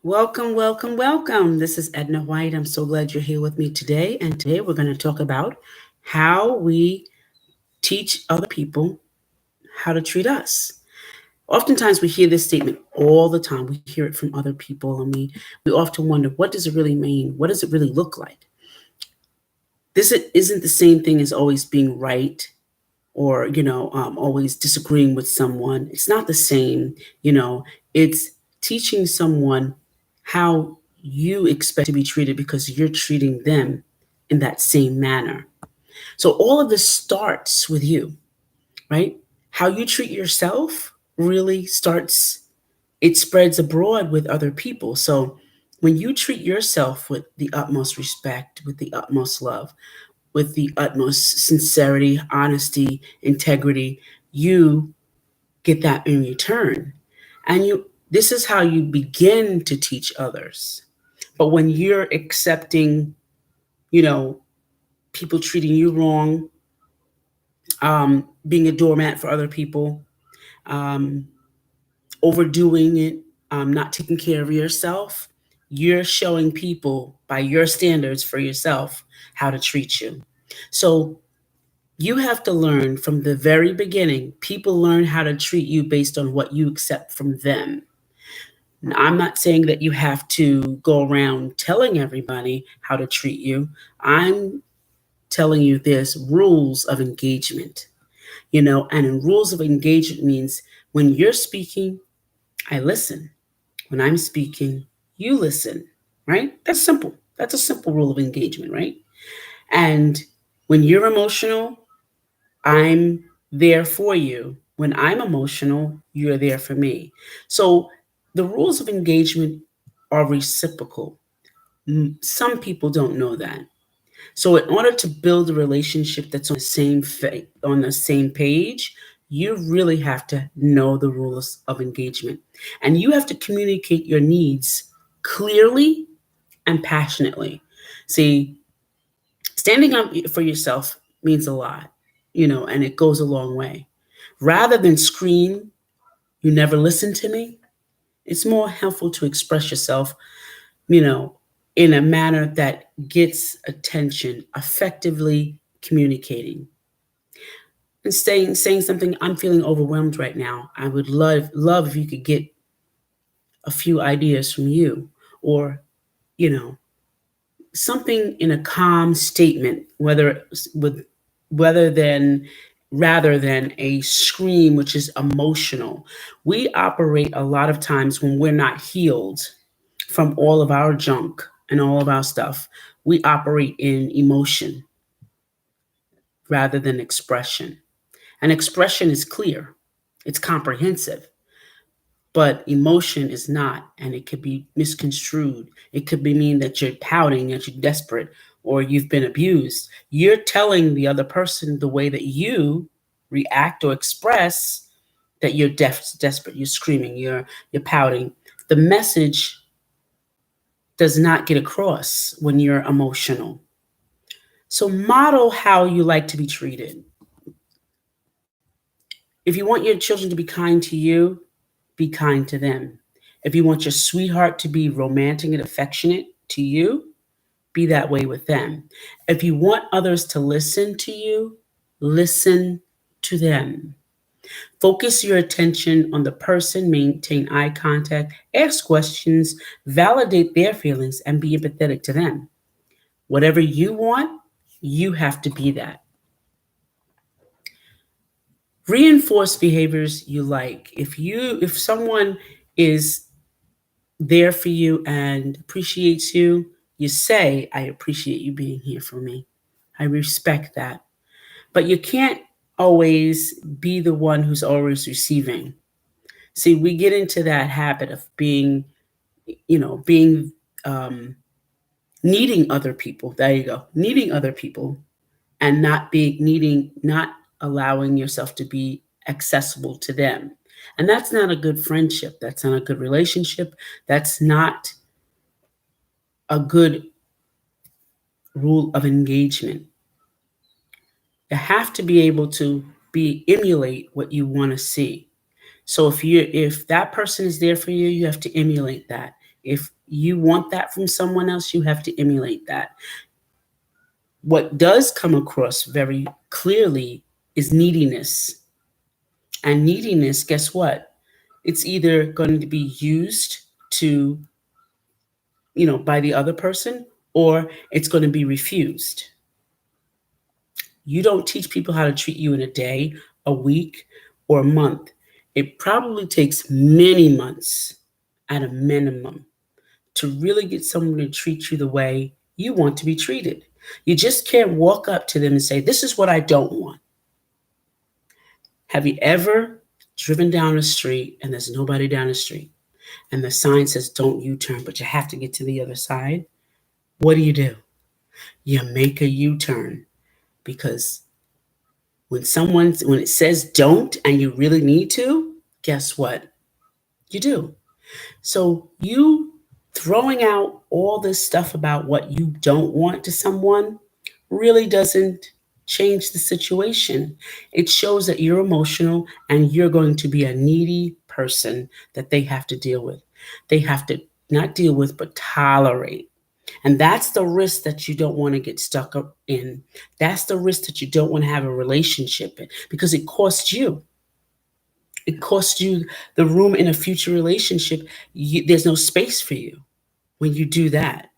Welcome, welcome, welcome. This is Edna White. I'm so glad you're here with me today. And today we're going to talk about how we teach other people how to treat us. Oftentimes we hear this statement all the time. We hear it from other people, and we often wonder, what does it really mean? What does it really look like? This isn't the same thing as always being right or, always disagreeing with someone. It's not the same. It's teaching someone how you expect to be treated because you're treating them in that same manner. So all of this starts with you, right? How you treat yourself really starts, it spreads abroad with other people. So when you treat yourself with the utmost respect, with the utmost love, with the utmost sincerity, honesty, integrity, you get that in return. And this is how you begin to teach others. But when you're accepting, you know, people treating you wrong, being a doormat for other people, um, overdoing it, not taking care of yourself, you're showing people by your standards for yourself how to treat you. So you have to learn from the very beginning. People learn how to treat you based on what you accept from them. Now, I'm not saying that you have to go around telling everybody how to treat you. I'm telling you there's rules of engagement, and in rules of engagement means when you're speaking, I listen. When I'm speaking, you listen, right? That's simple. That's a simple rule of engagement, right? And when you're emotional, I'm there for you. When I'm emotional, you're there for me. So the rules of engagement are reciprocal. Some people don't know that. So in order to build a relationship that's on the on the same page, you really have to know the rules of engagement. And you have to communicate your needs clearly and passionately. See, standing up for yourself means a lot, and it goes a long way. Rather than scream, you never listen to me, it's more helpful to express yourself, you know, in a manner that gets attention, effectively communicating. And saying something, I'm feeling overwhelmed right now. I would love if you could get a few ideas from you, or, you know, something in a calm statement, whether than rather than a scream which is emotional. We operate a lot of times when we're not healed from all of our junk and all of our stuff. We operate in emotion rather than expression. And expression is clear, it's comprehensive, but emotion is not, and it could be misconstrued. It could be mean that you're pouting, that you're desperate, or you've been abused. You're telling the other person the way that you react or express that you're desperate, you're screaming, you're pouting. The message does not get across when you're emotional. So model how you like to be treated. If you want your children to be kind to you, be kind to them. If you want your sweetheart to be romantic and affectionate to you, be that way with them. If you want others to listen to you, listen to them. Focus your attention on the person, maintain eye contact, ask questions, validate their feelings, and be empathetic to them. Whatever you want, you have to be that. Reinforce behaviors you like. If someone is there for you and appreciates you, you say, I appreciate you being here for me. I respect that. But you can't always be the one who's always receiving. See, we get into that habit of being needing other people. There you go. Needing other people and not allowing yourself to be accessible to them. And that's not a good friendship. That's not a good relationship. That's not a good rule of engagement. You have to be able to emulate what you want to see. So if that person is there for you, you have to emulate that. If you want that from someone else, you have to emulate that. What does come across very clearly is neediness. And neediness, guess what? It's either going to be used to, by the other person, or it's going to be refused. You don't teach people how to treat you in a day, a week, or a month. It probably takes many months at a minimum to really get someone to treat you the way you want to be treated. You just can't walk up to them and say, "This is what I don't want." Have you ever driven down a street and there's nobody down the street and the sign says, "Don't U-turn," but you have to get to the other side? What do? You make a U-turn, because when it says don't and you really need to, guess what? You do. So you throwing out all this stuff about what you don't want to someone really doesn't change the situation. It shows that you're emotional and you're going to be a needy person that they have to deal with. They have to not deal with, but tolerate. And that's the risk that you don't want to get stuck up in. That's the risk that you don't want to have a relationship in, because it costs you. It costs you the room in a future relationship. There's no space for you when you do that.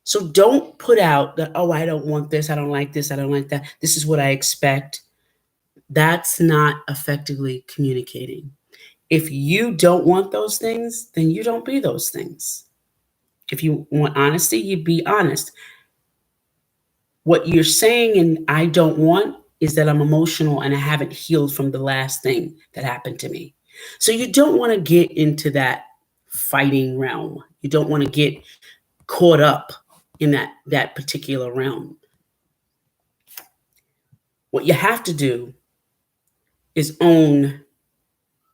So don't put out that, "Oh, I don't want this, I don't like this, I don't like that, this is what I expect." That's not effectively communicating. If you don't want those things, then you don't be those things. If you want honesty, you be honest. What you're saying and "I don't want" is that I'm emotional and I haven't healed from the last thing that happened to me. So you don't want to get into that fighting realm. You don't want to get caught up in that particular realm. What you have to do is own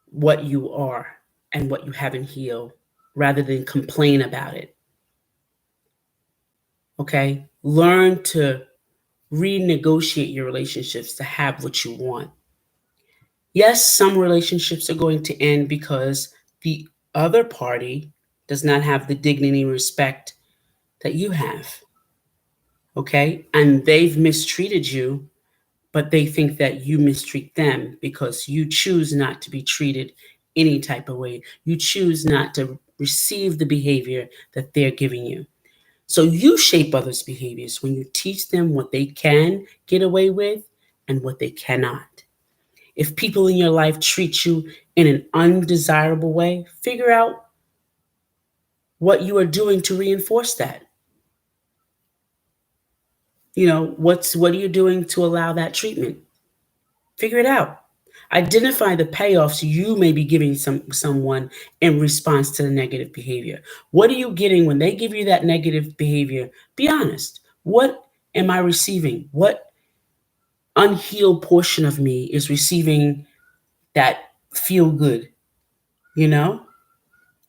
what you are and what you haven't healed, rather than complain about it. Okay? Learn to renegotiate your relationships to have what you want. Yes, some relationships are going to end because the other party does not have the dignity and respect that you have. Okay? And they've mistreated you, but they think that you mistreat them because you choose not to be treated any type of way. You choose not to receive the behavior that they're giving you. So you shape others' behaviors when you teach them what they can get away with and what they cannot. If people in your life treat you in an undesirable way, figure out what you are doing to reinforce that. What are you doing to allow that treatment? Figure it out. Identify the payoffs you may be giving someone in response to the negative behavior. What are you getting when they give you that negative behavior? Be honest. What am I receiving? What unhealed portion of me is receiving that feel good? You know?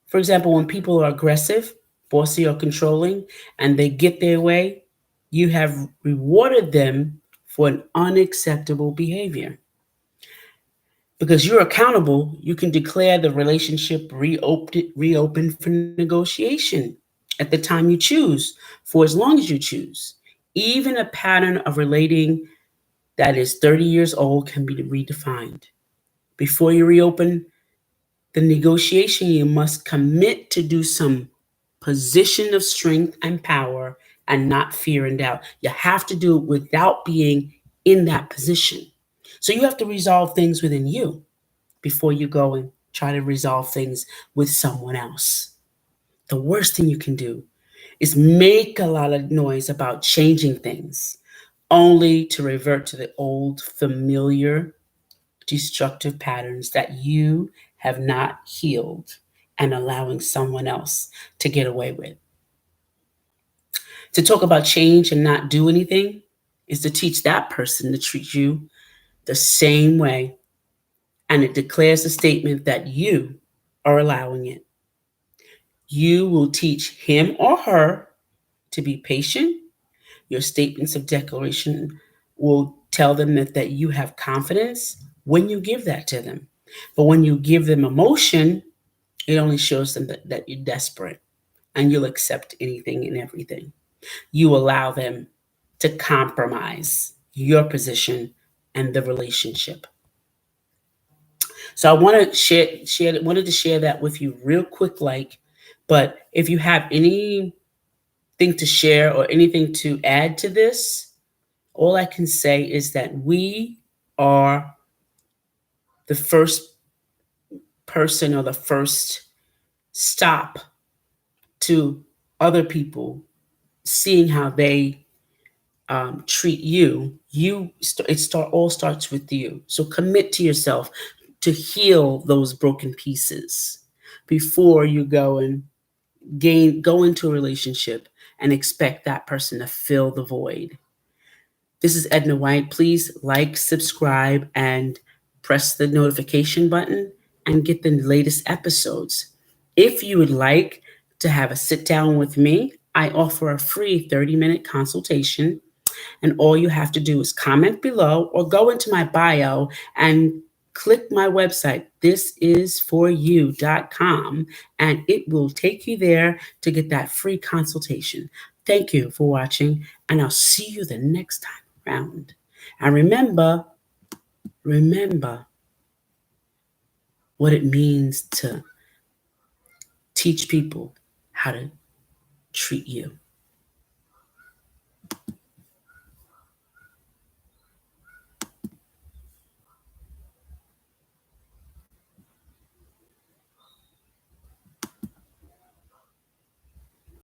For example, when people are aggressive, bossy, or controlling, and they get their way, you have rewarded them for an unacceptable behavior. Because you're accountable, you can declare the relationship reopened for negotiation at the time you choose, for as long as you choose. Even a pattern of relating that is 30 years old can be redefined. Before you reopen the negotiation, you must commit to do some position of strength and power and not fear and doubt. You have to do it without being in that position. So you have to resolve things within you before you go and try to resolve things with someone else. The worst thing you can do is make a lot of noise about changing things, only to revert to the old familiar destructive patterns that you have not healed and allowing someone else to get away with. To talk about change and not do anything is to teach that person to treat you the same way, and it declares a statement that you are allowing it. You will teach him or her to be patient. Your statements of declaration will tell them that you have confidence when you give that to them. But when you give them emotion, it only shows them that you're desperate. and you'll accept anything and everything. You allow them to compromise your position and the relationship. So I want to wanted to share that with you real quick, but if you have anything to share or anything to add to this, all I can say is that we are the first person or the first stop to other people seeing how they treat you. All starts with you. So commit to yourself to heal those broken pieces before you go and go into a relationship and expect that person to fill the void. This is Edna White. Please like, subscribe, and press the notification button and get the latest episodes. If you would like to have a sit down with me, I offer a free 30-minute consultation. And all you have to do is comment below or go into my bio and click my website, thisisforyou.com, and it will take you there to get that free consultation. Thank you for watching, and I'll see you the next time around. And remember what it means to teach people how to treat you.